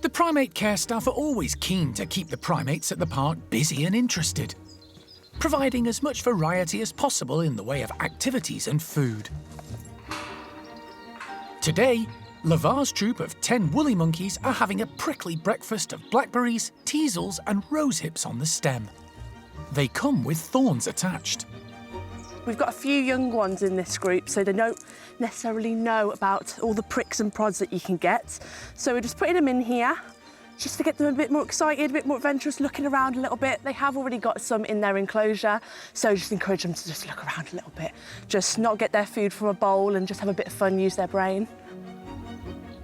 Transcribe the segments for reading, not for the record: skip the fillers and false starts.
The primate care staff are always keen to keep the primates at the park busy and interested, providing as much variety as possible in the way of activities and food. Today, Lavar's troop of 10 woolly monkeys are having a prickly breakfast of blackberries, teasels and rosehips on the stem. They come with thorns attached. We've got a few young ones in this group, so they don't necessarily know about all the pricks and prods that you can get. So we're just putting them in here, just to get them a bit more excited, a bit more adventurous, looking around a little bit. They have already got some in their enclosure, so just encourage them to just look around a little bit. Just not get their food from a bowl and just have a bit of fun, use their brain.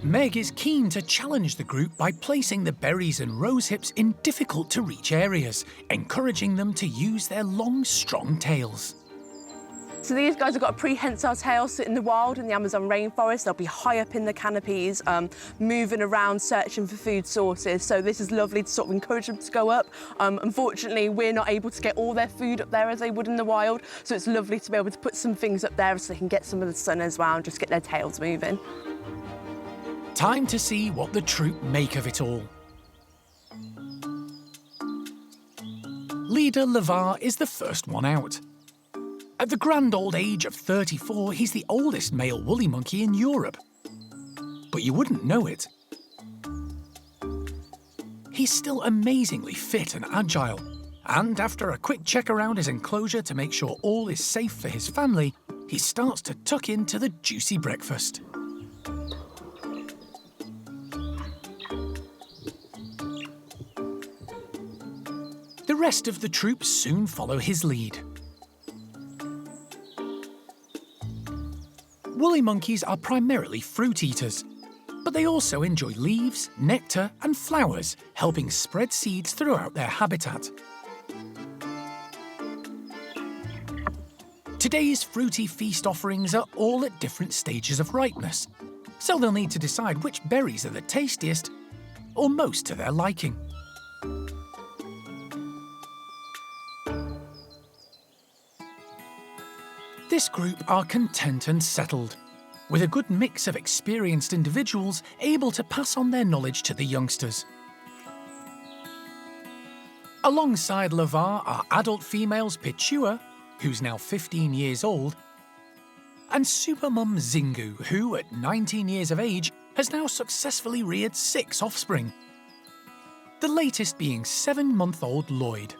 Meg is keen to challenge the group by placing the berries and rosehips in difficult-to-reach areas, encouraging them to use their long, strong tails. So these guys have got a prehensile tail, sit in the wild in the Amazon rainforest. They'll be high up in the canopies, moving around, searching for food sources. So this is lovely to sort of encourage them to go up. Unfortunately, we're not able to get all their food up there as they would in the wild. So it's lovely to be able to put some things up there so they can get some of the sun as well and just get their tails moving. Time to see what the troop make of it all. Leader Lavar is the first one out. At the grand old age of 34, he's the oldest male woolly monkey in Europe. But you wouldn't know it. He's still amazingly fit and agile, and after a quick check around his enclosure to make sure all is safe for his family, he starts to tuck into the juicy breakfast. The rest of the troop soon follow his lead. Woolly monkeys are primarily fruit eaters, but they also enjoy leaves, nectar and flowers, helping spread seeds throughout their habitat. Today's fruity feast offerings are all at different stages of ripeness, so they'll need to decide which berries are the tastiest or most to their liking. This group are content and settled, with a good mix of experienced individuals able to pass on their knowledge to the youngsters. Alongside Lavar are adult females Pichua, who's now 15 years old, and supermum Zingu, who, at 19 years of age, has now successfully reared 6 offspring, the latest being 7-month-old Lloyd.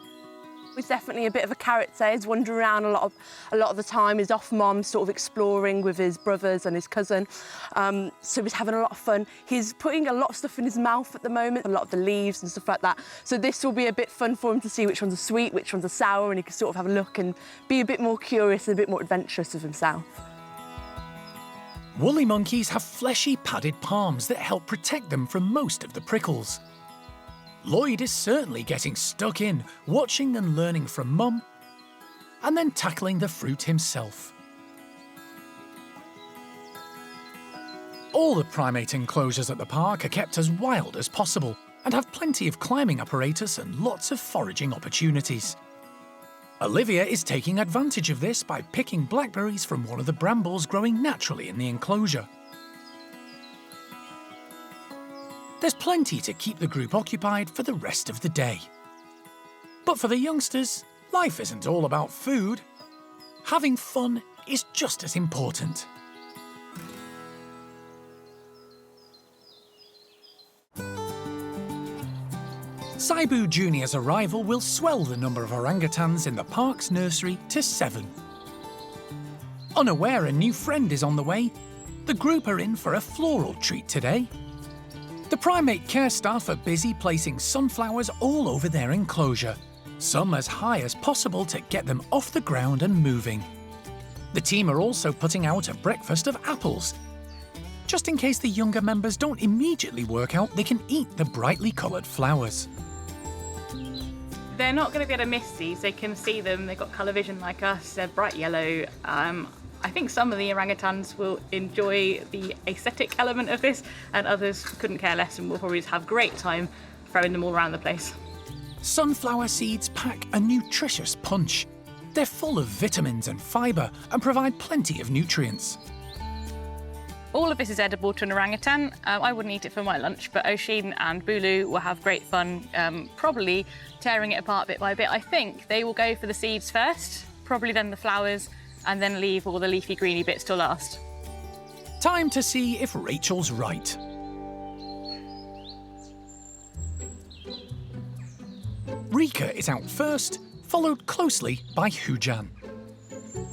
He's definitely a bit of a character. He's wandering around a lot of the time. He's off mom, sort of exploring with his brothers and his cousin. So he's having a lot of fun. He's putting a lot of stuff in his mouth at the moment, a lot of the leaves and stuff like that. So this will be a bit fun for him to see which ones are sweet, which ones are sour, and he can sort of have a look and be a bit more curious and a bit more adventurous with himself. Woolly monkeys have fleshy, padded palms that help protect them from most of the prickles. Lloyd is certainly getting stuck in, watching and learning from Mum, and then tackling the fruit himself. All the primate enclosures at the park are kept as wild as possible and have plenty of climbing apparatus and lots of foraging opportunities. Olivia is taking advantage of this by picking blackberries from one of the brambles growing naturally in the enclosure. There's plenty to keep the group occupied for the rest of the day. But for the youngsters, life isn't all about food. Having fun is just as important. Saibu Jr.'s arrival will swell the number of orangutans in the park's nursery to 7. Unaware a new friend is on the way, the group are in for a floral treat today. The primate care staff are busy placing sunflowers all over their enclosure, some as high as possible to get them off the ground and moving. The team are also putting out a breakfast of apples, just in case the younger members don't immediately work out they can eat the brightly coloured flowers. They're not going to be able to miss these. They can see them. They've got colour vision like us. They're bright yellow. I think some of the orangutans will enjoy the aesthetic element of this, and others couldn't care less and will probably just have a great time throwing them all around the place. Sunflower seeds pack a nutritious punch. They're full of vitamins and fibre and provide plenty of nutrients. All of this is edible to an orangutan. I wouldn't eat it for my lunch, but Oisin and Bulu will have great fun, probably tearing it apart bit by bit. I think they will go for the seeds first, probably then the flowers, and then leave all the leafy greeny bits till last. Time to see if Rachel's right. Rika is out first, followed closely by Hujan.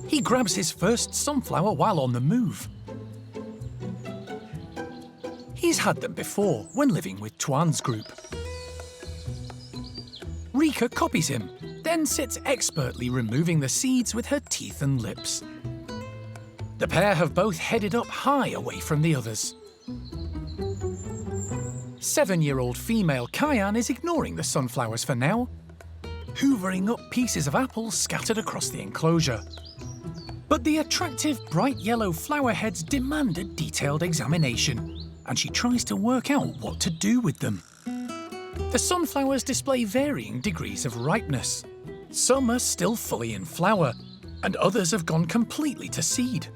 He grabs his first sunflower while on the move. He's had them before when living with Tuan's group. Rika copies him, then sits expertly removing the seeds with her teeth and lips. The pair have both headed up high away from the others. 7-year-old female Cayenne is ignoring the sunflowers for now, hoovering up pieces of apples scattered across the enclosure. But the attractive bright yellow flower heads demand a detailed examination, and she tries to work out what to do with them. The sunflowers display varying degrees of ripeness. Some are still fully in flower, and others have gone completely to seed.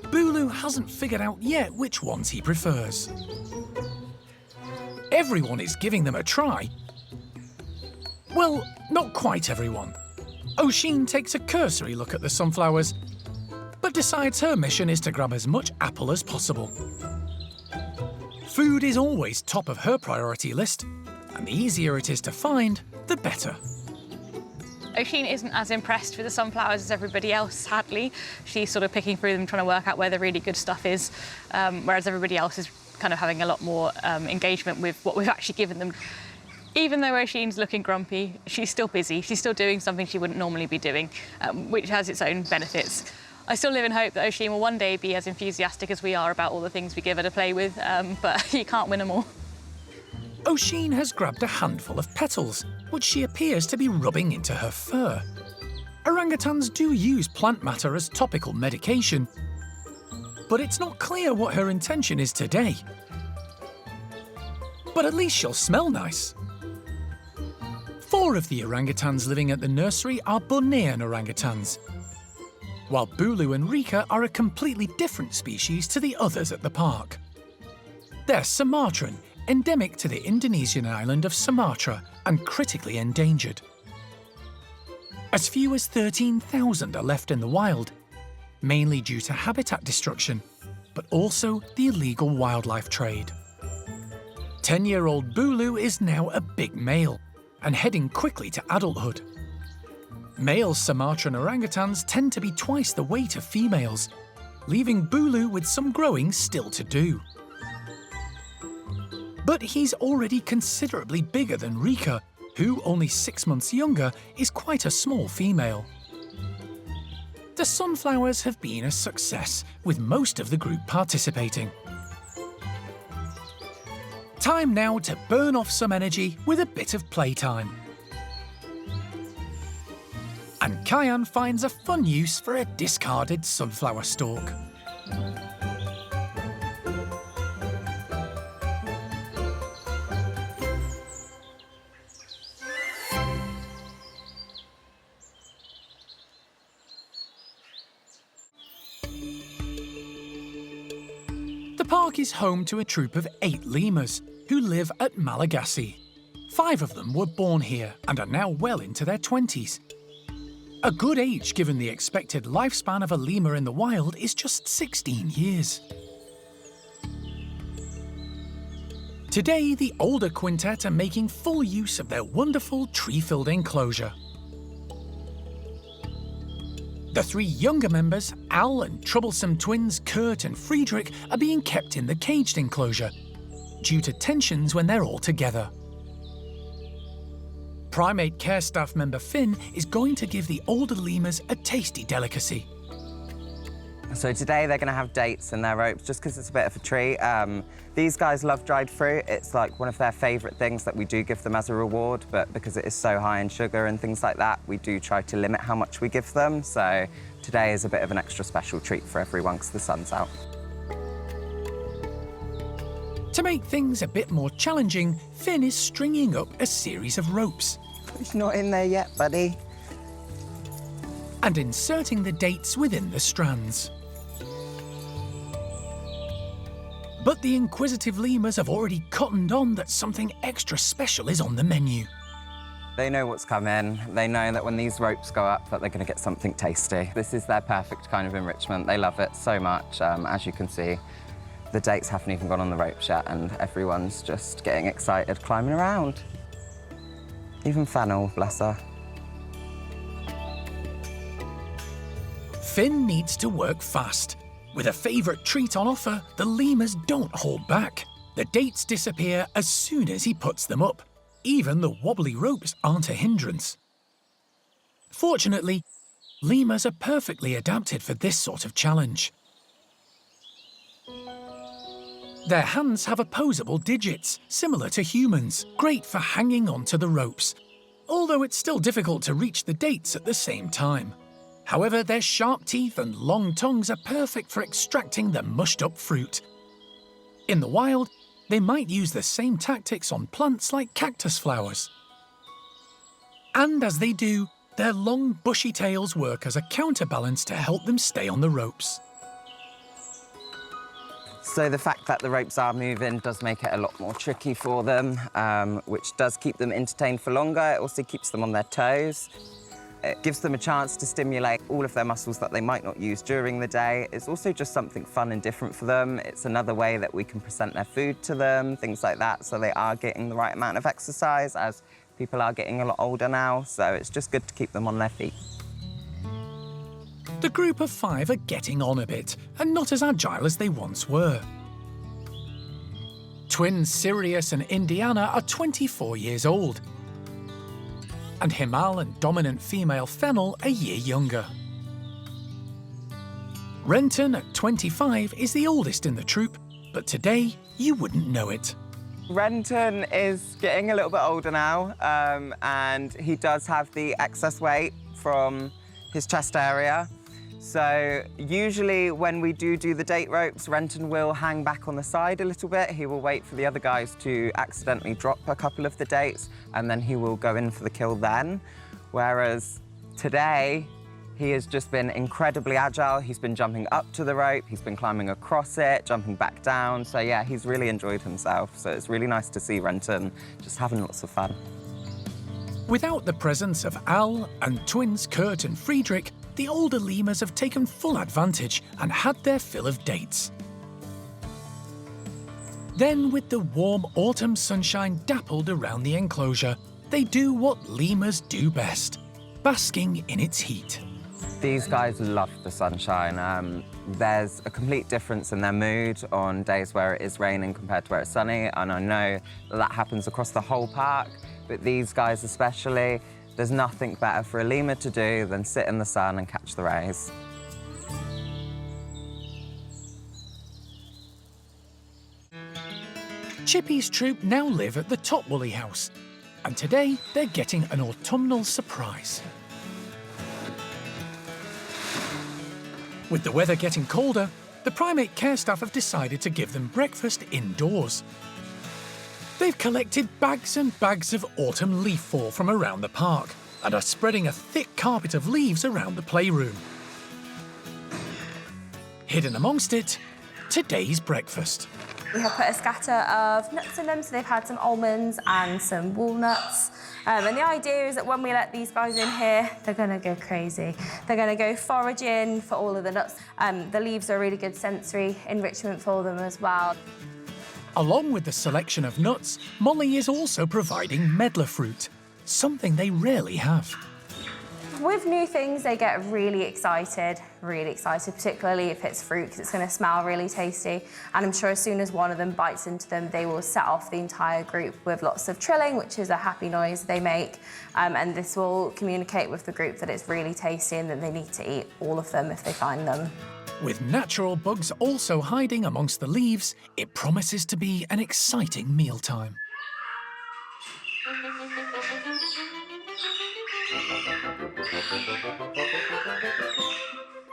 Bulu hasn't figured out yet which ones he prefers. Everyone is giving them a try. Well, not quite everyone. Oisin takes a cursory look at the sunflowers, but decides her mission is to grab as much apple as possible. Food is always top of her priority list, and the easier it is to find, the better. Oisin isn't as impressed with the sunflowers as everybody else, sadly. She's sort of picking through them, trying to work out where the really good stuff is, whereas everybody else is kind of having a lot more engagement with what we've actually given them. Even though Oisin's looking grumpy, she's still busy. She's still doing something she wouldn't normally be doing, which has its own benefits. I still live in hope that Oisin will one day be as enthusiastic as we are about all the things we give her to play with, but you can't win them all. Oisin has grabbed a handful of petals, which she appears to be rubbing into her fur. Orangutans do use plant matter as topical medication, but it's not clear what her intention is today. But at least she'll smell nice. 4 of the orangutans living at the nursery are Bornean orangutans, while Bulu and Rika are a completely different species to the others at the park. They're Sumatran, endemic to the Indonesian island of Sumatra and critically endangered. As few as 13,000 are left in the wild, mainly due to habitat destruction, but also the illegal wildlife trade. 10-year-old Bulu is now a big male and heading quickly to adulthood. Male Sumatran orangutans tend to be twice the weight of females, leaving Bulu with some growing still to do. But he's already considerably bigger than Rika, who, only 6 months younger, is quite a small female. The sunflowers have been a success, with most of the group participating. Time now to burn off some energy with a bit of playtime. And Cayenne finds a fun use for a discarded sunflower stalk. The park is home to a troop of 8 lemurs who live at Malagasy. 5 of them were born here and are now well into their 20s. A good age given the expected lifespan of a lemur in the wild is just 16 years. Today, the older quintet are making full use of their wonderful tree-filled enclosure. The 3 younger members, Al and troublesome twins Kurt and Friedrich, are being kept in the caged enclosure due to tensions when they're all together. Primate care staff member Finn is going to give the older lemurs a tasty delicacy. So today they're going to have dates in their ropes just because it's a bit of a treat. These guys love dried fruit. It's like one of their favourite things that we do give them as a reward, but because it is so high in sugar and things like that, we do try to limit how much we give them. So today is a bit of an extra special treat for everyone because the sun's out. To make things a bit more challenging, Finn is stringing up a series of ropes. It's not in there yet, buddy. And inserting the dates within the strands. but the inquisitive lemurs have already cottoned on that something extra special is on the menu. They know what's coming. They know that when these ropes go up that they're going to get something tasty. This is their perfect kind of enrichment. They love it so much. As you can see, the dates haven't even gone on the ropes yet and everyone's just getting excited climbing around. Even Fennel, bless her. Finn needs to work fast. With a favourite treat on offer, the lemurs don't hold back. The dates disappear as soon as he puts them up. Even the wobbly ropes aren't a hindrance. Fortunately, lemurs are perfectly adapted for this sort of challenge. Their hands have opposable digits, similar to humans, great for hanging onto the ropes, although it's still difficult to reach the dates at the same time. However, their sharp teeth and long tongues are perfect for extracting the mushed-up fruit. In the wild, they might use the same tactics on plants like cactus flowers. And as they do, their long, bushy tails work as a counterbalance to help them stay on the ropes. So the fact that the ropes are moving does make it a lot more tricky for them, which does keep them entertained for longer. It also keeps them on their toes. It gives them a chance to stimulate all of their muscles that they might not use during the day. It's also just something fun and different for them. It's another way that we can present their food to them, things like that, so they are getting the right amount of exercise as people are getting a lot older now, so it's just good to keep them on their feet. The group of 5 are getting on a bit and not as agile as they once were. Twins Sirius and Indiana are 24 years old, and Himal and dominant female Fennel a year younger. Renton at 25 is the oldest in the troop, but today you wouldn't know it. Renton is getting a little bit older now, and he does have the excess weight from his chest area. So usually when we do the date ropes, Renton will hang back on the side a little bit. He will wait for the other guys to accidentally drop a couple of the dates, and then he will go in for the kill then. Whereas today, he has just been incredibly agile. He's been jumping up to the rope, he's been climbing across it, jumping back down. So yeah, he's really enjoyed himself. So it's really nice to see Renton just having lots of fun. Without the presence of Al and twins Kurt and Friedrich, the older lemurs have taken full advantage and had their fill of dates. Then, with the warm autumn sunshine dappled around the enclosure, they do what lemurs do best, basking in its heat. These guys love the sunshine. There's a complete difference in their mood on days where it is raining compared to where it's sunny, and I know that happens across the whole park, but these guys especially, there's nothing better for a lemur to do than sit in the sun and catch the rays. Chippy's troop now live at the top woolly house, and today they're getting an autumnal surprise. With the weather getting colder, the primate care staff have decided to give them breakfast indoors. They've collected bags and bags of autumn leaf fall from around the park and are spreading a thick carpet of leaves around the playroom. Hidden amongst it, today's breakfast. We have put a scatter of nuts in them, so they've had some almonds and some walnuts. And the idea is that when we let these guys in here, they're going to go crazy. They're going to go foraging for all of the nuts. The leaves are a really good sensory enrichment for them as well. Along with the selection of nuts, Molly is also providing medlar fruit, something they rarely have. With new things, they get really excited, particularly if it's fruit, because it's going to smell really tasty. And I'm sure as soon as one of them bites into them, they will set off the entire group with lots of trilling, which is a happy noise they make. And this will communicate with the group that it's really tasty and that they need to eat all of them if they find them. With natural bugs also hiding amongst the leaves, it promises to be an exciting mealtime.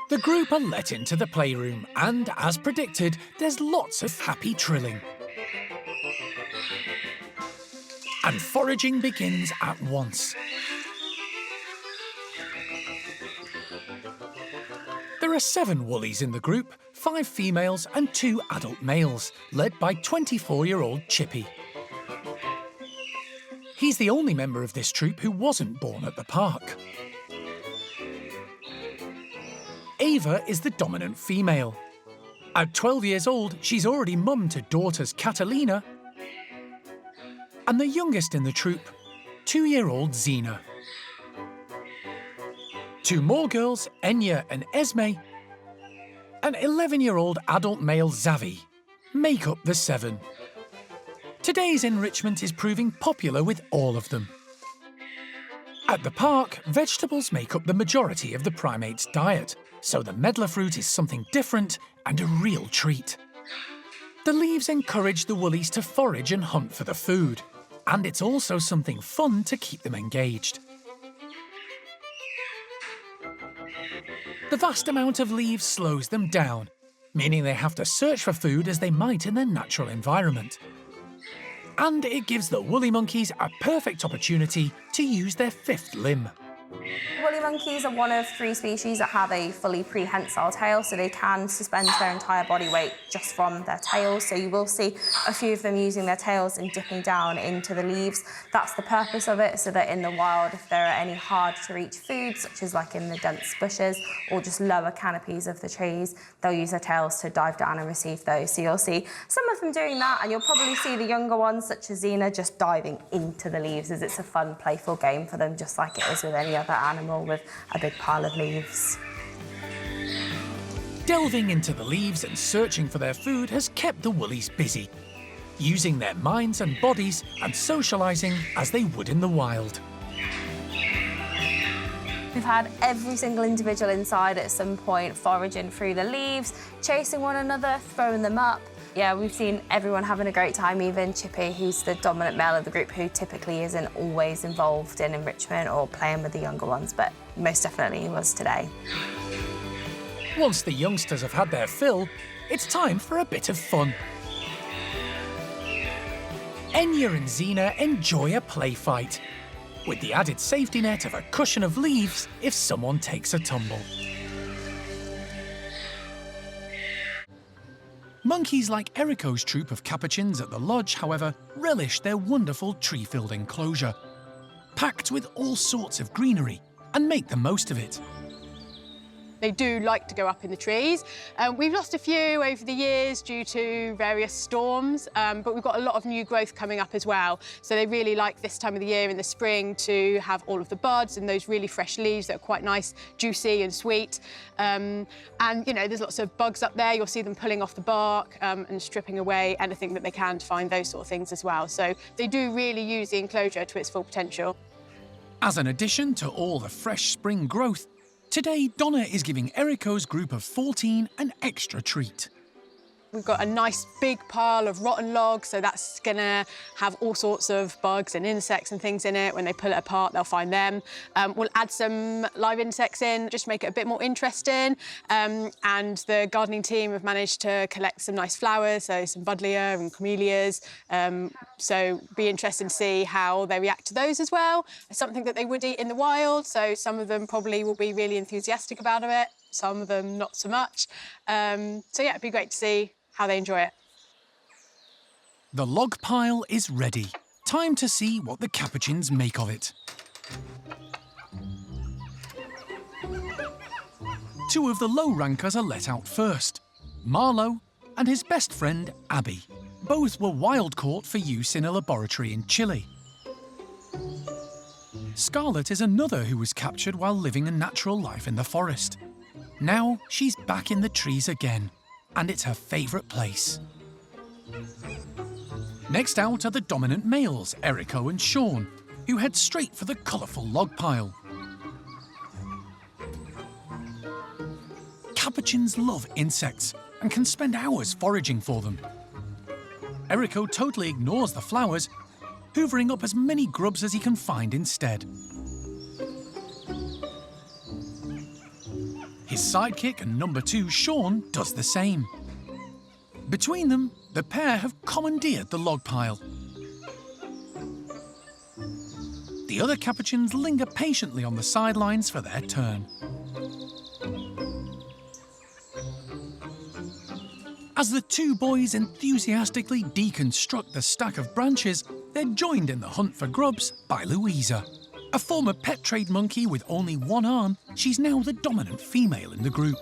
The group are let into the playroom and, as predicted, there's lots of happy trilling. And foraging begins at once. There are 7 woollies in the group, 5 females and 2 adult males, led by 24-year-old Chippy. He's the only member of this troop who wasn't born at the park. Ava is the dominant female. At 12 years old, she's already mum to daughters Catalina and the youngest in the troop, 2-year-old Xena. 2 more girls, Enya and Esme, and 11-year-old adult male Xavi, make up the 7. Today's enrichment is proving popular with all of them. At the park, vegetables make up the majority of the primates' diet, so the medlar fruit is something different and a real treat. The leaves encourage the woollies to forage and hunt for the food, and it's also something fun to keep them engaged. The vast amount of leaves slows them down, meaning they have to search for food as they might in their natural environment. And it gives the woolly monkeys a perfect opportunity to use their 5th limb. Woolly monkeys are one of 3 species that have a fully prehensile tail, so they can suspend their entire body weight just from their tails. So you will see a few of them using their tails and dipping down into the leaves. That's the purpose of it, so that in the wild, if there are any hard-to-reach foods, such as like in the dense bushes or just lower canopies of the trees, they'll use their tails to dive down and receive those. So you'll see some of them doing that, and you'll probably see the younger ones, such as Xena, just diving into the leaves, as it's a fun, playful game for them, just like it is with any other animal with a big pile of leaves. Delving into the leaves and searching for their food has kept the woollies busy, using their minds and bodies and socialising as they would in the wild. We've had every single individual inside at some point foraging through the leaves, chasing one another, throwing them up. Yeah, we've seen everyone having a great time, even Chippy, who's the dominant male of the group, who typically isn't always involved in enrichment or playing with the younger ones, but most definitely he was today. Once the youngsters have had their fill, it's time for a bit of fun. Enya and Xena enjoy a play fight, with the added safety net of a cushion of leaves if someone takes a tumble. Monkeys like Eriko's troop of capuchins at the lodge, however, relish their wonderful tree-filled enclosure, packed with all sorts of greenery, and make the most of it. They do like to go up in the trees. We've lost a few over the years due to various storms, but we've got a lot of new growth coming up as well. So they really like this time of the year in the spring to have all of the buds and those really fresh leaves that are quite nice, juicy and sweet. And, you know, there's lots of bugs up there. You'll see them pulling off the bark and stripping away anything that they can to find those sort of things as well. So they do really use the enclosure to its full potential. As an addition to all the fresh spring growth, today Donna is giving Eriko's group of 14 an extra treat. We've got a nice big pile of rotten logs, so that's gonna have all sorts of bugs and insects and things in it. When they pull it apart, they'll find them. We'll add some live insects in, just make it a bit more interesting. And the gardening team have managed to collect some nice flowers, so some buddleia and camellias. So be interested to see how they react to those as well. It's something that they would eat in the wild, so some of them probably will be really enthusiastic about it, some of them not so much. So yeah, it'd be great to see how they enjoy it. The log pile is ready. Time to see what the capuchins make of it. 2 of the low rankers are let out first, Marlowe and his best friend Abby. Both were wild caught for use in a laboratory in Chile. Scarlet is another who was captured while living a natural life in the forest. Now she's back in the trees again, and it's her favourite place. Next out are the dominant males, Eriko and Sean, who head straight for the colourful log pile. Capuchins love insects and can spend hours foraging for them. Eriko totally ignores the flowers, hoovering up as many grubs as he can find instead. His sidekick and number 2, Sean, does the same. Between them, the pair have commandeered the log pile. The other capuchins linger patiently on the sidelines for their turn. As the two boys enthusiastically deconstruct the stack of branches, they're joined in the hunt for grubs by Louisa. A former pet trade monkey with only one arm, she's now the dominant female in the group.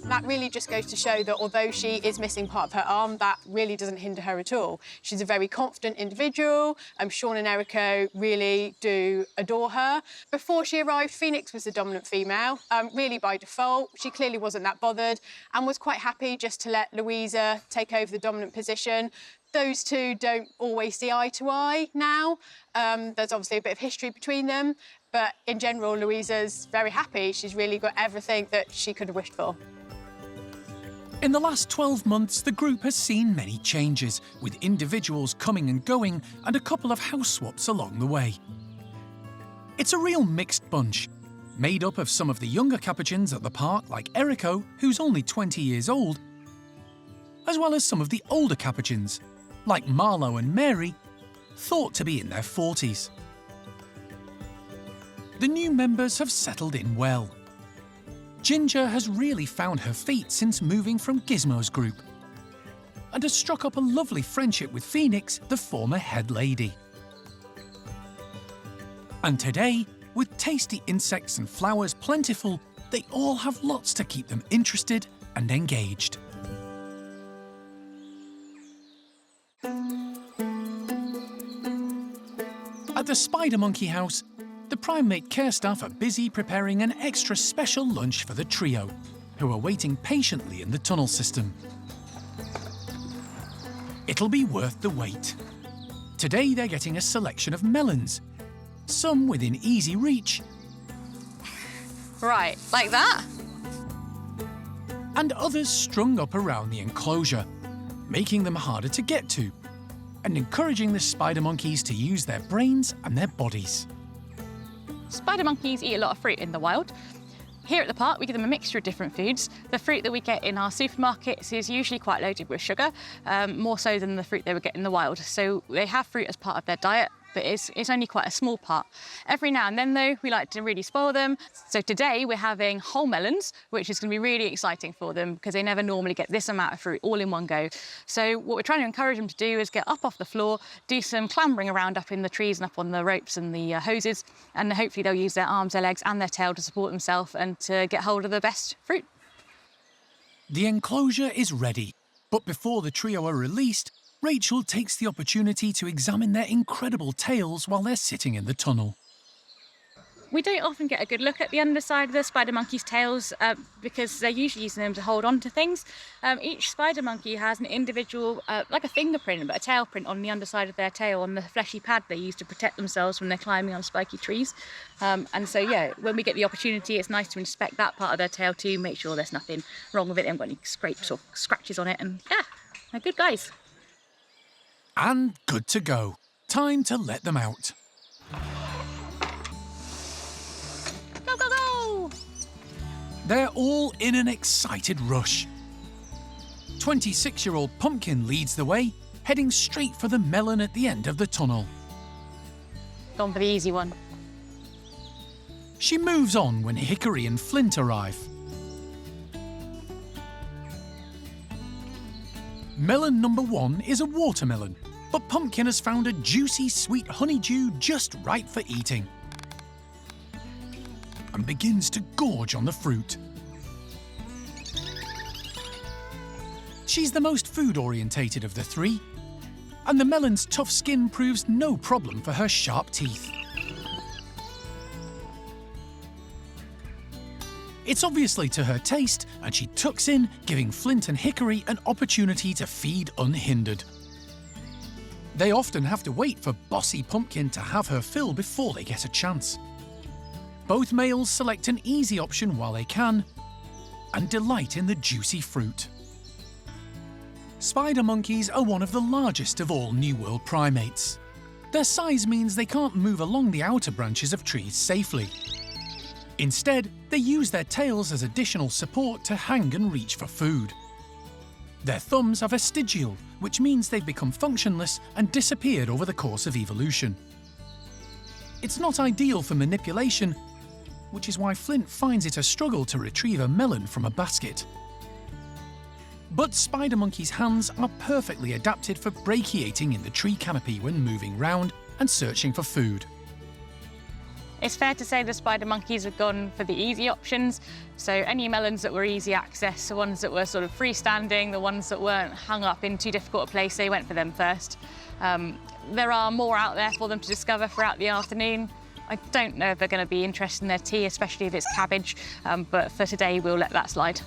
That really just goes to show that although she is missing part of her arm, that really doesn't hinder her at all. She's a very confident individual. Sean and Erico really do adore her. Before she arrived, Phoenix was the dominant female, really by default. She clearly wasn't that bothered and was quite happy just to let Louisa take over the dominant position. Those two don't always see eye to eye now. There's obviously a bit of history between them, but in general, Louisa's very happy. She's really got everything that she could have wished for. In the last 12 months, the group has seen many changes, with individuals coming and going and a couple of house swaps along the way. It's a real mixed bunch, made up of some of the younger capuchins at the park like Erico, who's only 20 years old, as well as some of the older capuchins, like Marlowe and Mary, thought to be in their 40s. The new members have settled in well. Ginger has really found her feet since moving from Gizmo's group and has struck up a lovely friendship with Phoenix, the former head lady. And today, with tasty insects and flowers plentiful, they all have lots to keep them interested and engaged. At the Spider Monkey house, the Primate care staff are busy preparing an extra special lunch for the trio, who are waiting patiently in the tunnel system. It'll be worth the wait. Today they're getting a selection of melons, some within easy reach. Right, like that? And others strung up around the enclosure, making them harder to get to, and encouraging the spider monkeys to use their brains and their bodies. Spider monkeys eat a lot of fruit in the wild. Here at the park, we give them a mixture of different foods. The fruit that we get in our supermarkets is usually quite loaded with sugar, more so than the fruit they would get in the wild. So they have fruit as part of their diet, but it's only quite a small part. Every now and then, though, we like to really spoil them. So today we're having whole melons, which is going to be really exciting for them because they never normally get this amount of fruit all in one go. So what we're trying to encourage them to do is get up off the floor, do some clambering around up in the trees and up on the ropes and the hoses, and hopefully they'll use their arms, their legs and their tail to support themselves and to get hold of the best fruit. The enclosure is ready, but before the trio are released, Rachel takes the opportunity to examine their incredible tails while they're sitting in the tunnel. We don't often get a good look at the underside of the spider monkey's tails because they're usually using them to hold on to things. Each spider monkey has an individual, like a fingerprint, but a tail print on the underside of their tail on the fleshy pad they use to protect themselves when they're climbing on spiky trees. And so, yeah, when we get the opportunity, it's nice to inspect that part of their tail too, make sure there's nothing wrong with it, they haven't got any scrapes or scratches on it, and yeah, they're good guys. And good to go. Time to let them out. Go, go, go! They're all in an excited rush. 26-year-old Pumpkin leads the way, heading straight for the melon at the end of the tunnel. Gone for the easy one. She moves on when Hickory and Flint arrive. Melon number 1 is a watermelon, but Pumpkin has found a juicy sweet honeydew just right for eating and begins to gorge on the fruit. She's the most food-orientated of the three, and the melon's tough skin proves no problem for her sharp teeth. It's obviously to her taste, and she tucks in, giving Flint and Hickory an opportunity to feed unhindered. They often have to wait for bossy Pumpkin to have her fill before they get a chance. Both males select an easy option while they can, and delight in the juicy fruit. Spider monkeys are one of the largest of all New World primates. Their size means they can't move along the outer branches of trees safely. Instead, they use their tails as additional support to hang and reach for food. Their thumbs are vestigial, which means they've become functionless and disappeared over the course of evolution. It's not ideal for manipulation, which is why Flint finds it a struggle to retrieve a melon from a basket. But spider monkey's hands are perfectly adapted for brachiating in the tree canopy when moving round and searching for food. It's fair to say the spider monkeys have gone for the easy options. So any melons that were easy access, the ones that were sort of freestanding, the ones that weren't hung up in too difficult a place, they went for them first. There are more out there for them to discover throughout the afternoon. I don't know if they're going to be interested in their tea, especially if it's cabbage, but for today we'll let that slide.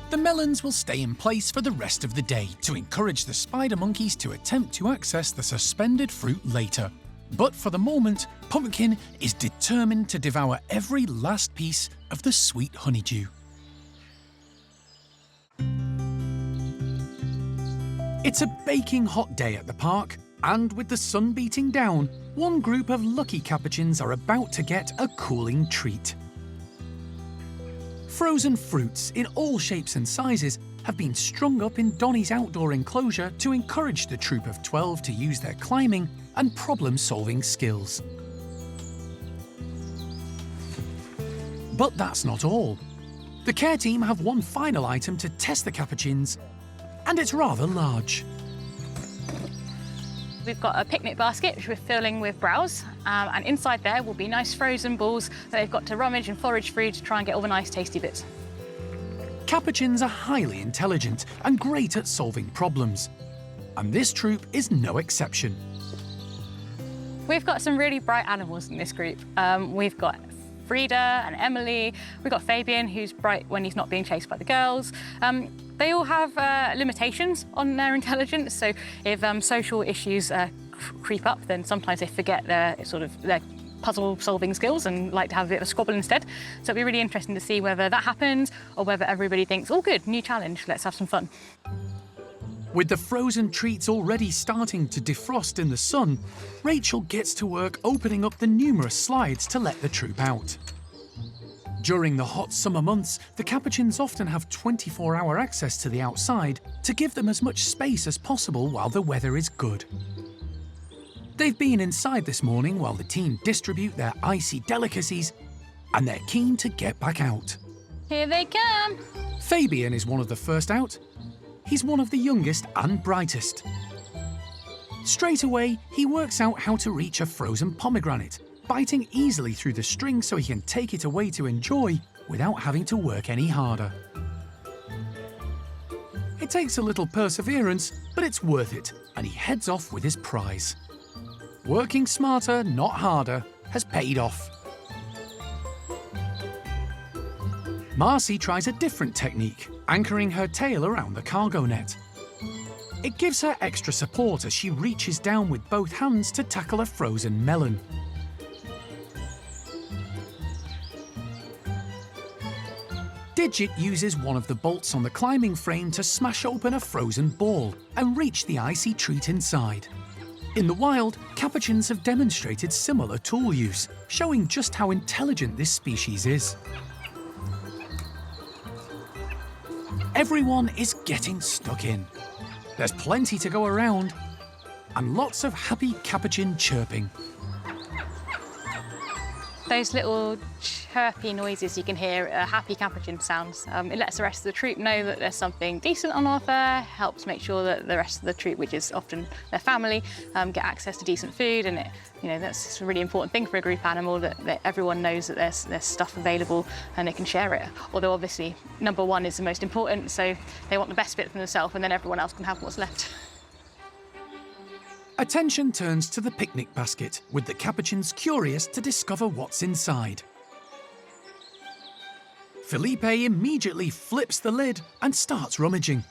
The melons will stay in place for the rest of the day to encourage the spider monkeys to attempt to access the suspended fruit later. But for the moment, Pumpkin is determined to devour every last piece of the sweet honeydew. It's a baking hot day at the park, and with the sun beating down, one group of lucky capuchins are about to get a cooling treat. Frozen fruits in all shapes and sizes have been strung up in Donnie's outdoor enclosure to encourage the troop of 12 to use their climbing and problem-solving skills. But that's not all. The care team have one final item to test the capuchins, and it's rather large. We've got a picnic basket which we're filling with browse, and inside there will be nice frozen balls that they've got to rummage and forage through to try and get all the nice tasty bits. Capuchins are highly intelligent and great at solving problems, and this troop is no exception. We've got some really bright animals in this group. We've got Frida and Emily. We've got Fabian, who's bright when he's not being chased by the girls. They all have limitations on their intelligence, so if social issues creep up, then sometimes they forget their puzzle-solving skills and like to have a bit of a squabble instead. So it'll be really interesting to see whether that happens or whether everybody thinks, oh good, new challenge, let's have some fun. With the frozen treats already starting to defrost in the sun, Rachel gets to work opening up the numerous slides to let the troop out. During the hot summer months, the capuchins often have 24-hour access to the outside to give them as much space as possible while the weather is good. They've been inside this morning while the team distribute their icy delicacies, and they're keen to get back out. Here they come! Fabian is one of the first out. He's one of the youngest and brightest. Straight away, he works out how to reach a frozen pomegranate, biting easily through the string so he can take it away to enjoy without having to work any harder. It takes a little perseverance, but it's worth it, and he heads off with his prize. Working smarter, not harder, has paid off. Marcy tries a different technique, anchoring her tail around the cargo net. It gives her extra support as she reaches down with both hands to tackle a frozen melon. Digit uses one of the bolts on the climbing frame to smash open a frozen ball and reach the icy treat inside. In the wild, capuchins have demonstrated similar tool use, showing just how intelligent this species is. Everyone is getting stuck in. There's plenty to go around, and lots of happy capuchin chirping. Those little chirpy noises you can hear are happy capuchin sounds. It lets the rest of the troop know that there's something decent on offer, helps make sure that the rest of the troop, which is often their family, get access to decent food, and that's a really important thing for a group animal, that everyone knows that there's stuff available and they can share it. Although obviously number one is the most important, so they want the best bit for themselves and then everyone else can have what's left. Attention turns to the picnic basket, with the capuchins curious to discover what's inside. Felipe immediately flips the lid and starts rummaging.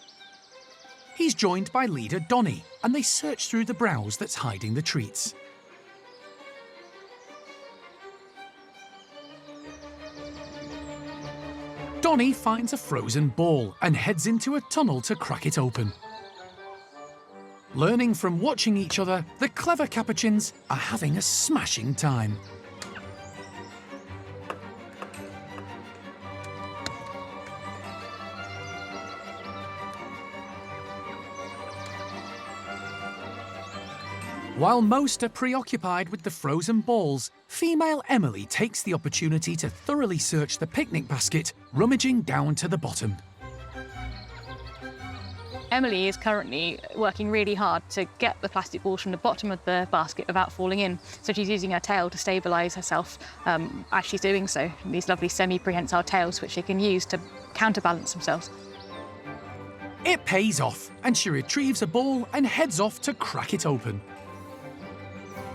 He's joined by leader Donnie, and they search through the browse that's hiding the treats. Donnie finds a frozen ball and heads into a tunnel to crack it open. Learning from watching each other, the clever capuchins are having a smashing time. While most are preoccupied with the frozen balls, female Emily takes the opportunity to thoroughly search the picnic basket, rummaging down to the bottom. Emily is currently working really hard to get the plastic balls from the bottom of the basket without falling in. So she's using her tail to stabilise herself as she's doing so. These lovely semi-prehensile tails which she can use to counterbalance themselves. It pays off, and she retrieves a ball and heads off to crack it open.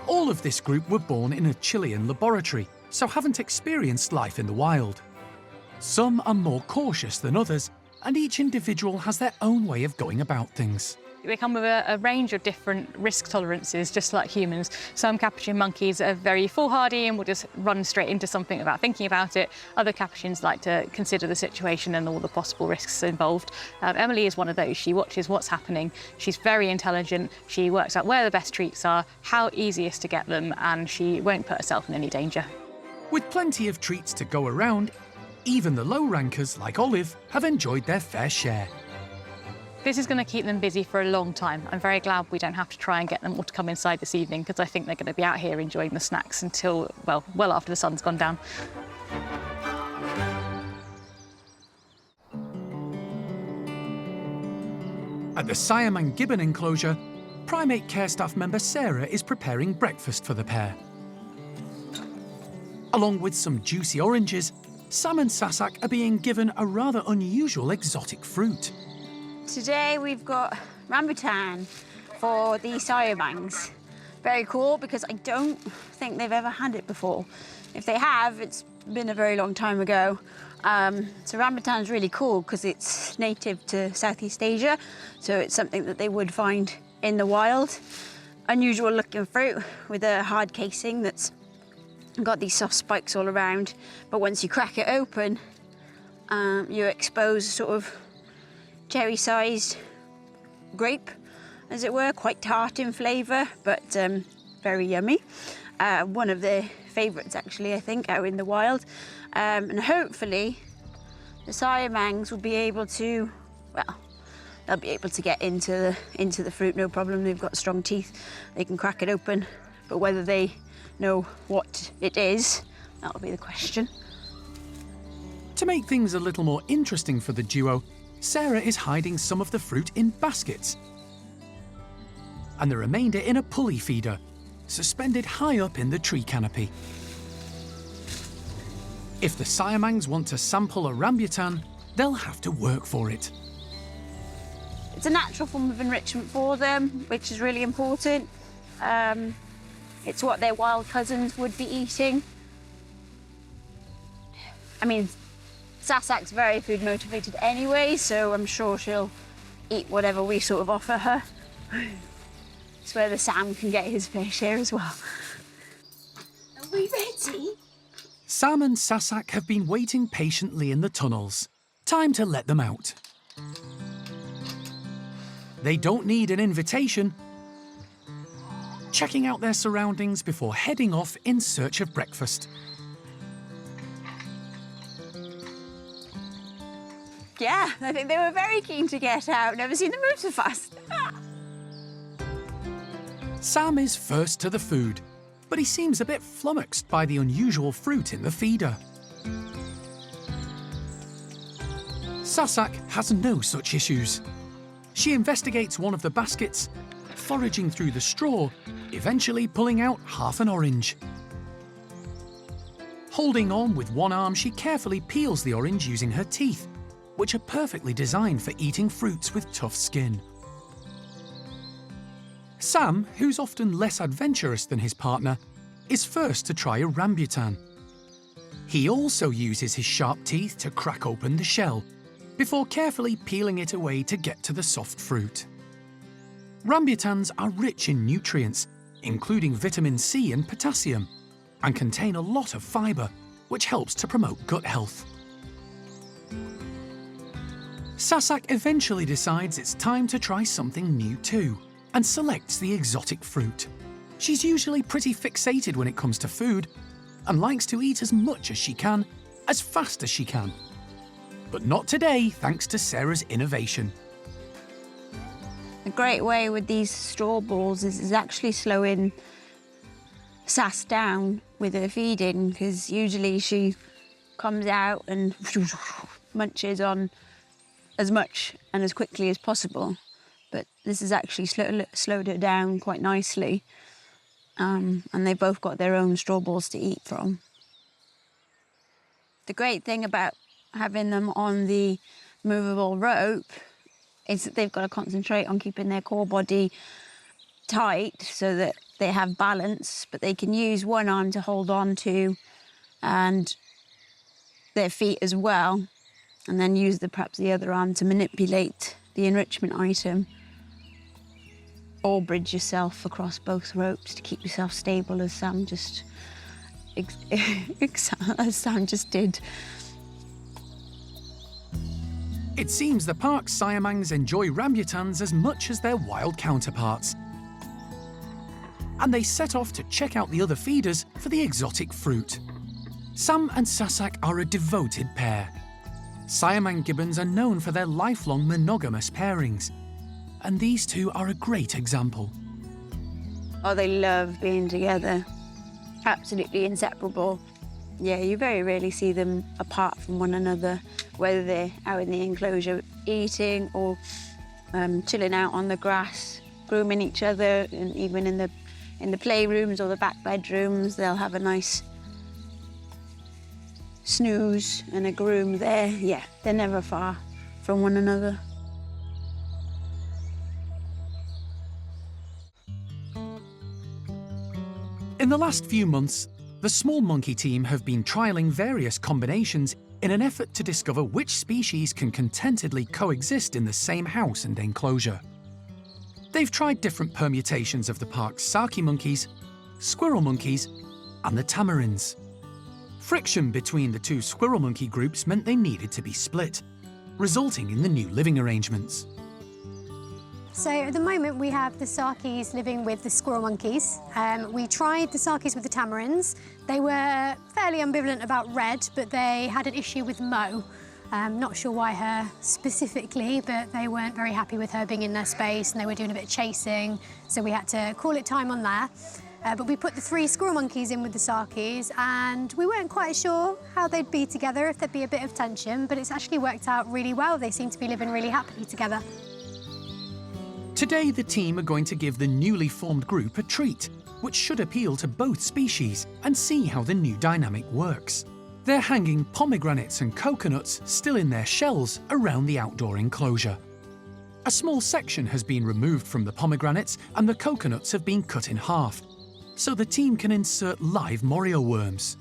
All of this group were born in a Chilean laboratory, so haven't experienced life in the wild. Some are more cautious than others, and each individual has their own way of going about things. They come with a range of different risk tolerances, just like humans. Some capuchin monkeys are very foolhardy and will just run straight into something without thinking about it. Other capuchins like to consider the situation and all the possible risks involved. Emily is one of those. She watches what's happening. She's very intelligent. She works out where the best treats are, how easiest to get them, and she won't put herself in any danger. With plenty of treats to go around, even the low rankers, like Olive, have enjoyed their fair share. This is going to keep them busy for a long time. I'm very glad we don't have to try and get them all to come inside this evening, because I think they're going to be out here enjoying the snacks until, well after the sun's gone down. At the Siamang gibbon enclosure, primate care staff member Sarah is preparing breakfast for the pair. Along with some juicy oranges, Sam and Sasak are being given a rather unusual exotic fruit. Today we've got rambutan for the Siamangs. Very cool, because I don't think they've ever had it before. If they have, it's been a very long time ago. So rambutan is really cool because it's native to Southeast Asia, so it's something that they would find in the wild. Unusual looking fruit with a hard casing that's got these soft spikes all around, but once you crack it open, you expose sort of cherry-sized grape, as it were, quite tart in flavour, but very yummy. One of the favourites, actually, I think, out in the wild. And hopefully the Siamangs will be able to, well, they'll be able to get into the fruit, no problem. They've got strong teeth, they can crack it open, but whether they know what it is, that'll be the question. To make things a little more interesting for the duo, Sarah is hiding some of the fruit in baskets and the remainder in a pulley feeder, suspended high up in the tree canopy. If the Siamangs want to sample a rambutan, they'll have to work for it. It's a natural form of enrichment for them, which is really important. It's what their wild cousins would be eating. I mean, Sasak's very food motivated anyway, so I'm sure she'll eat whatever we sort of offer her. It's where the Sam can get his fair share as well. Are we ready? Sam and Sasak have been waiting patiently in the tunnels. Time to let them out. They don't need an invitation. Checking out their surroundings before heading off in search of breakfast. Yeah, I think they were very keen to get out. Never seen them move so fast. Sam is first to the food, but he seems a bit flummoxed by the unusual fruit in the feeder. Sasak has no such issues. She investigates one of the baskets, foraging through the straw, eventually pulling out half an orange. Holding on with one arm, she carefully peels the orange using her teeth, which are perfectly designed for eating fruits with tough skin. Sam, who's often less adventurous than his partner, is first to try a rambutan. He also uses his sharp teeth to crack open the shell, before carefully peeling it away to get to the soft fruit. Rambutans are rich in nutrients, including vitamin C and potassium, and contain a lot of fibre, which helps to promote gut health. Sasak eventually decides it's time to try something new too, and selects the exotic fruit. She's usually pretty fixated when it comes to food, and likes to eat as much as she can, as fast as she can. But not today, thanks to Sarah's innovation. A great way with these straw balls is actually slowing Sass down with her feeding, because usually she comes out and munches on as much and as quickly as possible. But this has actually slowed it down quite nicely. And they've both got their own straw balls to eat from. The great thing about having them on the movable rope is that they've got to concentrate on keeping their core body tight so that they have balance, but they can use one arm to hold on to and their feet as well, and then use perhaps the other arm to manipulate the enrichment item. Or bridge yourself across both ropes to keep yourself stable, as Sam just did. It seems the park's Siamangs enjoy rambutans as much as their wild counterparts. And they set off to check out the other feeders for the exotic fruit. Sam and Sasak are a devoted pair. Siamang gibbons are known for their lifelong monogamous pairings, and these two are a great example. Oh, they love being together. Absolutely inseparable. Yeah, you very rarely see them apart from one another, whether they're out in the enclosure eating or chilling out on the grass, grooming each other, and even in the playrooms or the back bedrooms, they'll have a nice snooze and a groom there. Yeah, they're never far from one another. In the last few months, the small monkey team have been trialling various combinations in an effort to discover which species can contentedly coexist in the same house and enclosure. They've tried different permutations of the park's saki monkeys, squirrel monkeys, and the tamarins. Friction between the two squirrel monkey groups meant they needed to be split, resulting in the new living arrangements. So at the moment we have the Sakis living with the squirrel monkeys. We tried the Sakis with the tamarins. They were fairly ambivalent about Red, but they had an issue with Mo. Not sure why her specifically, but they weren't very happy with her being in their space and they were doing a bit of chasing, so we had to call it time on there. But we put the 3 squirrel monkeys in with the Sakis and we weren't quite sure how they'd be together, if there'd be a bit of tension, but it's actually worked out really well. They seem to be living really happily together. Today, the team are going to give the newly formed group a treat, which should appeal to both species, and see how the new dynamic works. They're hanging pomegranates and coconuts still in their shells around the outdoor enclosure. A small section has been removed from the pomegranates and the coconuts have been cut in half, so the team can insert live Morio worms.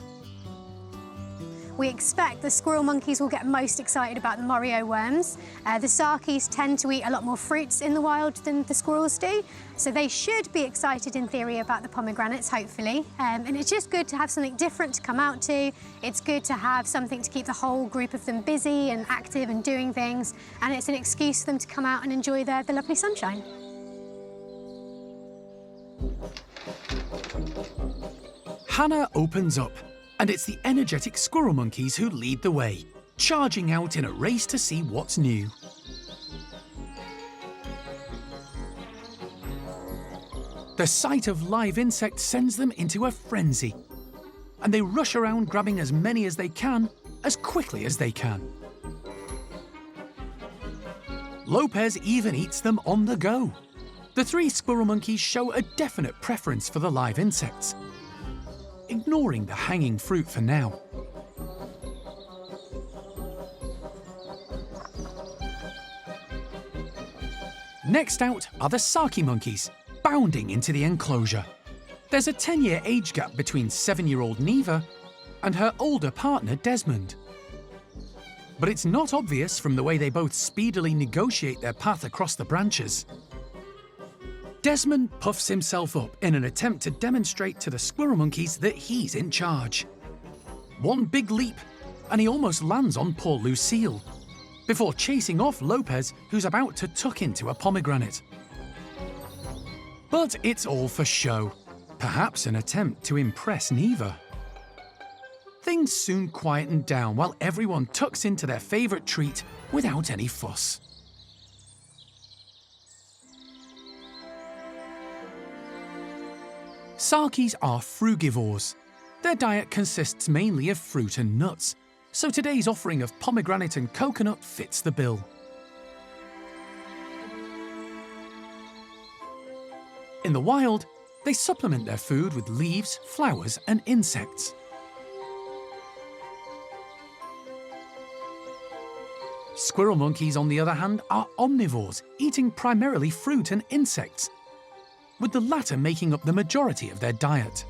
We expect the squirrel monkeys will get most excited about the Morio worms. The Sakis tend to eat a lot more fruits in the wild than the squirrels do, so they should be excited in theory about the pomegranates, hopefully. And it's just good to have something different to come out to. It's good to have something to keep the whole group of them busy and active and doing things, and it's an excuse for them to come out and enjoy the lovely sunshine. Hannah opens up, and it's the energetic squirrel monkeys who lead the way, charging out in a race to see what's new. The sight of live insects sends them into a frenzy, and they rush around grabbing as many as they can, as quickly as they can. Lopez even eats them on the go. The 3 squirrel monkeys show a definite preference for the live insects, ignoring the hanging fruit for now. Next out are the Saki monkeys, bounding into the enclosure. There's a 10-year age gap between 7-year-old Neva and her older partner Desmond. But it's not obvious from the way they both speedily negotiate their path across the branches. Desmond puffs himself up in an attempt to demonstrate to the squirrel monkeys that he's in charge. One big leap, and he almost lands on poor Lucille, before chasing off Lopez, who's about to tuck into a pomegranate. But it's all for show, perhaps an attempt to impress Neva. Things soon quieten down while everyone tucks into their favourite treat without any fuss. Sakis are frugivores. Their diet consists mainly of fruit and nuts, so today's offering of pomegranate and coconut fits the bill. In the wild, they supplement their food with leaves, flowers, and insects. Squirrel monkeys, on the other hand, are omnivores, eating primarily fruit and insects, with the latter making up the majority of their diet.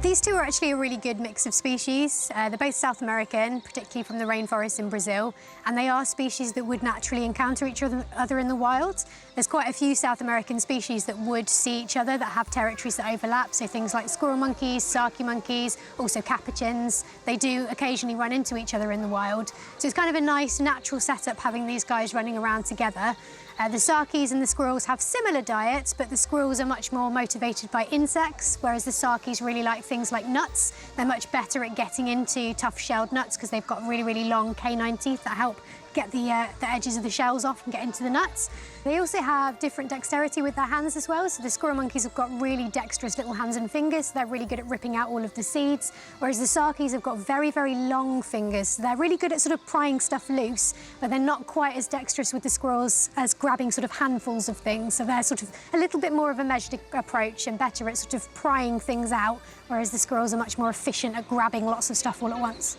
These two are actually a really good mix of species. They're both South American, particularly from the rainforests in Brazil, and they are species that would naturally encounter each other in the wild. There's quite a few South American species that would see each other, that have territories that overlap, so things like squirrel monkeys, saki monkeys, also capuchins. They do occasionally run into each other in the wild. So it's kind of a nice natural setup having these guys running around together. The sakis and the squirrels have similar diets, but the squirrels are much more motivated by insects, whereas the sakis really like things like nuts. They're much better at getting into tough-shelled nuts because they've got really, really long canine teeth that help get the edges of the shells off and get into the nuts. They also have different dexterity with their hands as well. So the squirrel monkeys have got really dexterous little hands and fingers. So they're really good at ripping out all of the seeds, whereas the sakis have got very, very long fingers. So they're really good at sort of prying stuff loose, but they're not quite as dexterous with the squirrels as grabbing sort of handfuls of things. So they're sort of a little bit more of a measured approach and better at sort of prying things out, whereas the squirrels are much more efficient at grabbing lots of stuff all at once.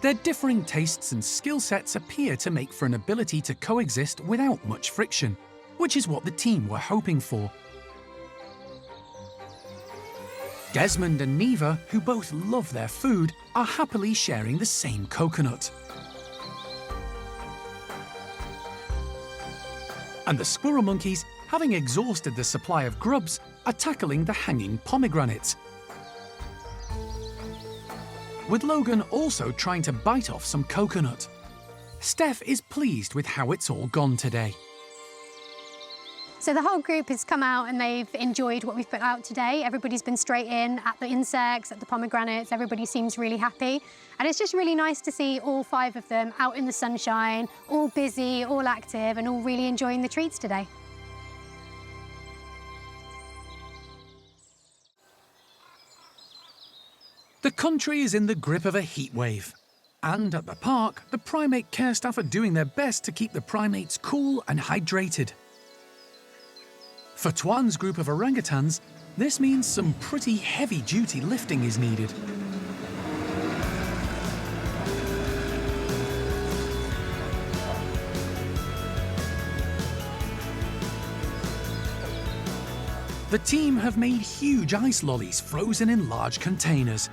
Their differing tastes and skill sets appear to make for an ability to coexist without much friction, which is what the team were hoping for. Desmond and Neva, who both love their food, are happily sharing the same coconut. And the squirrel monkeys, having exhausted the supply of grubs, are tackling the hanging pomegranates, with Logan also trying to bite off some coconut. Steph is pleased with how it's all gone today. So the whole group has come out and they've enjoyed what we've put out today. Everybody's been straight in at the insects, at the pomegranates. Everybody seems really happy. And it's just really nice to see all 5 of them out in the sunshine, all busy, all active, and all really enjoying the treats today. The country is in the grip of a heat wave. And at the park, the primate care staff are doing their best to keep the primates cool and hydrated. For Tuan's group of orangutans, this means some pretty heavy-duty lifting is needed. The team have made huge ice lollies frozen in large containers,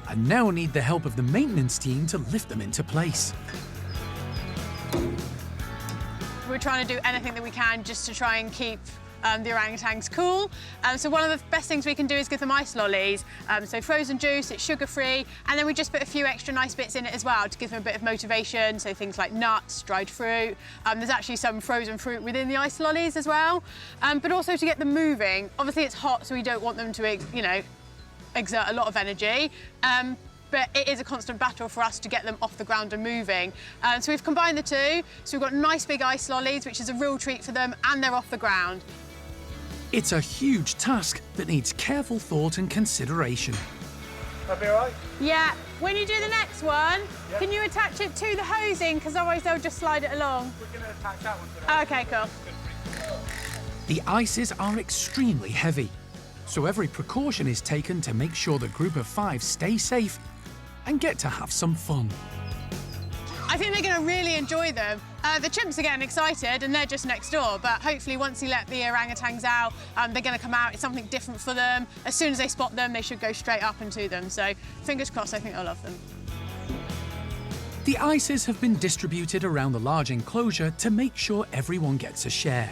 and now need the help of the maintenance team to lift them into place. We're trying to do anything that we can just to try and keep the orangutans cool. So one of the best things we can do is give them ice lollies. So frozen juice, it's sugar-free, and then we just put a few extra nice bits in it as well to give them a bit of motivation, so things like nuts, dried fruit. There's actually some frozen fruit within the ice lollies as well, but also to get them moving. Obviously it's hot, so we don't want them to, you know, exert a lot of energy. But it is a constant battle for us to get them off the ground and moving. So we've combined the two. So we've got nice big ice lollies, which is a real treat for them, and they're off the ground. It's a huge task that needs careful thought and consideration. That'll be all right? Yeah, when you do the next one, can you attach it to the hosing? Because otherwise they'll just slide it along. We're going to attach that one to the Okay, cool. The ices are extremely heavy, so every precaution is taken to make sure the group of 5 stay safe and get to have some fun. I think they're going to really enjoy them. The chimps are getting excited and they're just next door, but hopefully once you let the orangutans out, they're going to come out. It's something different for them. As soon as they spot them, they should go straight up and to them. So fingers crossed, I think they'll love them. The ices have been distributed around the large enclosure to make sure everyone gets a share.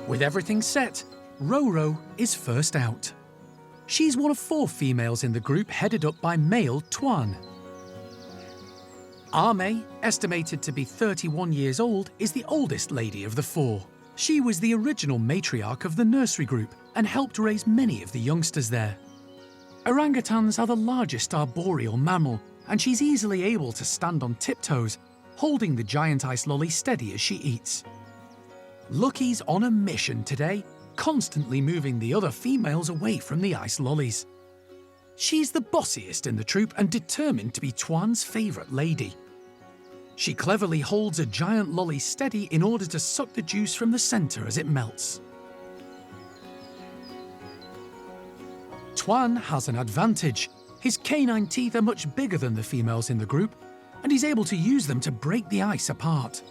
With everything set, Roro is first out. She's one of 4 females in the group headed up by male Tuan. Ame, estimated to be 31 years old, is the oldest lady of the 4. She was the original matriarch of the nursery group and helped raise many of the youngsters there. Orangutans are the largest arboreal mammal, and she's easily able to stand on tiptoes, holding the giant ice lolly steady as she eats. Lucky's on a mission today, constantly moving the other females away from the ice lollies. She's the bossiest in the troop and determined to be Tuan's favourite lady. She cleverly holds a giant lolly steady in order to suck the juice from the centre as it melts. Tuan has an advantage. His canine teeth are much bigger than the females in the group, and he's able to use them to break the ice apart.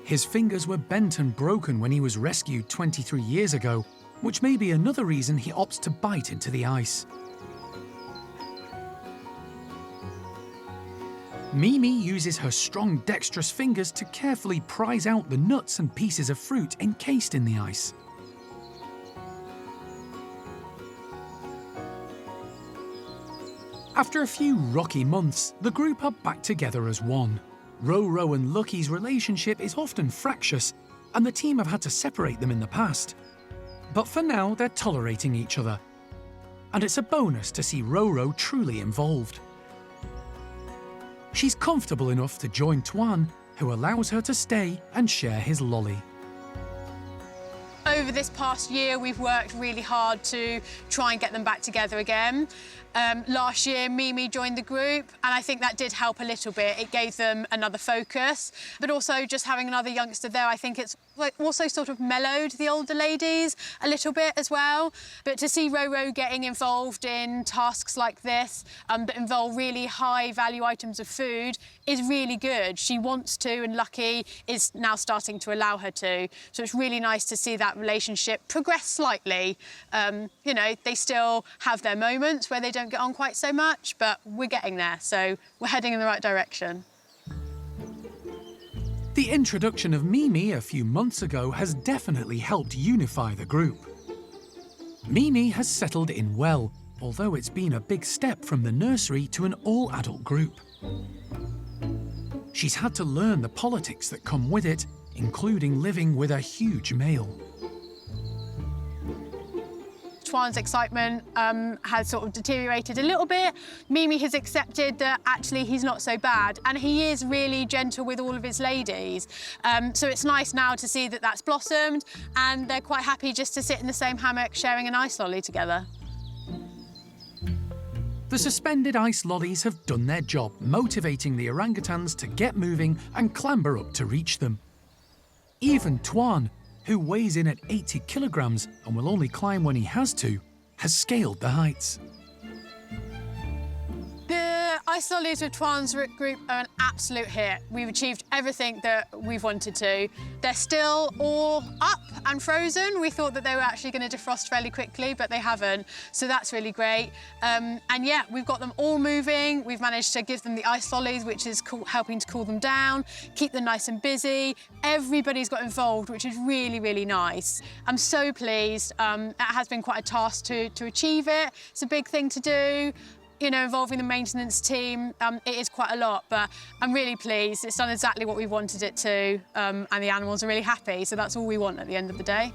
His fingers were bent and broken when he was rescued 23 years ago, which may be another reason he opts to bite into the ice. Mimi uses her strong, dexterous fingers to carefully prise out the nuts and pieces of fruit encased in the ice. After a few rocky months, the group are back together as one. Roro and Lucky's relationship is often fractious, and the team have had to separate them in the past. But for now, they're tolerating each other. And it's a bonus to see Roro truly involved. She's comfortable enough to join Tuan, who allows her to stay and share his lolly. Over this past year, we've worked really hard to try and get them back together again. Last year, Mimi joined the group, and I think that did help a little bit. It gave them another focus, but also just having another youngster there, I think it's also sort of mellowed the older ladies a little bit as well. But to see Roro getting involved in tasks like this that involve really high value items of food is really good. She wants to, and Lucky is now starting to allow her to. So it's really nice to see that relationship progress slightly. You know, they still have their moments where they don't get on quite so much, but we're getting there, so we're heading in the right direction. The introduction of Mimi a few months ago has definitely helped unify the group. Mimi has settled in well, although it's been a big step from the nursery to an all-adult group. She's had to learn the politics that come with it, including living with a huge male. Tuan's excitement has sort of deteriorated a little bit. Mimi has accepted that actually he's not so bad, and he is really gentle with all of his ladies. So it's nice now to see that that's blossomed, and they're quite happy just to sit in the same hammock sharing an ice lolly together. The suspended ice lollies have done their job, motivating the orangutans to get moving and clamber up to reach them. Even Tuan, who weighs in at 80 kilograms and will only climb when he has to, has scaled the heights. The ice lollies with Tuan's group are an absolute hit. We've achieved everything that we've wanted to. They're still all up and frozen. We thought that they were actually going to defrost fairly quickly, but they haven't. So that's really great. And yeah, we've got them all moving. We've managed to give them the ice lollies, which is helping to cool them down, keep them nice and busy. Everybody's got involved, which is really, really nice. I'm so pleased. It has been quite a task to achieve it. It's a big thing to do. You know, involving the maintenance team, it is quite a lot, but I'm really pleased. It's done exactly what we wanted it to, and the animals are really happy, so that's all we want at the end of the day.